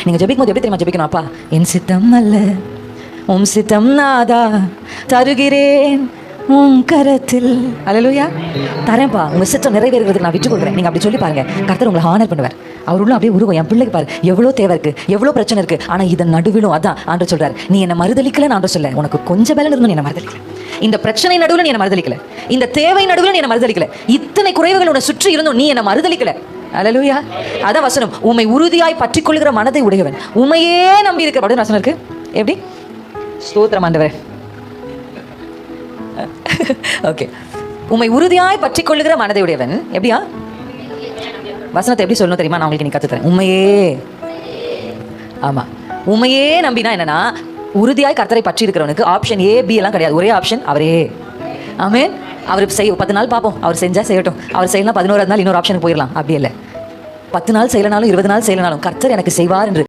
நீங்கள் ஜெபிக்கும் போது எப்படி தெரியுமா ஜெபிக்கணும்? அப்பா, என் சித்தம் அல்ல உம் சித்தம் நாதா, தருகிறேன் உன் கரத்தில். அல்லேலூயா. தரேன்ப்பா, உங்கள் சித்தம் நிறைவேறுகிறதுக்கு நான் விட்டு கொடுக்குறேன். நீங்கள் அப்படி சொல்லி பாருங்க, கர்த்தர் உங்களை ஹானர் பண்ணுவார். அவர் உள்ள அப்படியே உருவம். என் பிள்ளைக்கு பாரு, எவ்வளோ தேவை இருக்கு, எவ்வளோ பிரச்சனை இருக்கு, ஆனால் இதன் நடுவிலும் அதான் ஆண்டவர் சொல்றாரு, நீ என்னை மறுதலிக்கல. நான் சொல்ல, உனக்கு கொஞ்சம் பலன் இருந்தும் என்னை மறுதலிக்கல. இந்த பிரச்சனை நடுவில் நீ என்னை மறுதலிக்கல, இந்த தேவை நடுவில் நீ என்னை மறுதலிக்கல, இத்தனை குறைவுகள் உன்னை சுற்றி இருந்தும் நீ என்னை மறுதலிக்கல. அல்லேலூயா. அதான் வசனம், உம்மை உறுதியாய் பற்றிக் கொள்கிற மனதை உடையவன், உண்மையே நம்பி இருக்க. அப்படின்னு வசனம் இருக்கு. எப்படி? ஸ்தோத்திரம் ஆண்டவரே. ஓகே, உம்மை உறுதியாய் பற்றிக் கொள்ளுகிற மனதை உடையவன். எப்படியா வசனத்தை எப்படி சொல்லணும் தெரியுமா? நான் உங்களுக்கு நீ கற்றுத்தரேன். உண்மையே, ஆமா, உண்மையே நம்பினா என்னன்னா, உறுதியாய் கர்த்தரை பற்றி இருக்கிறவனுக்கு ஆப்ஷன் ஏ பி எல்லாம் கிடையாது. ஒரே ஆப்ஷன் அவரே. ஆமென். அவர் செய்ய 10 நாள் பார்ப்போம், அவர் செஞ்சா செய்யட்டும். அவர் செய்யலாம் 11வது நாள் இன்னொரு ஆப்ஷனுக்கு போயிடலாம். அப்படி இல்லை, 10 நாள் செய்யலனாலும் 20 நாள் செய்யலனாலும் கர்த்தர் எனக்கு செய்வார் என்று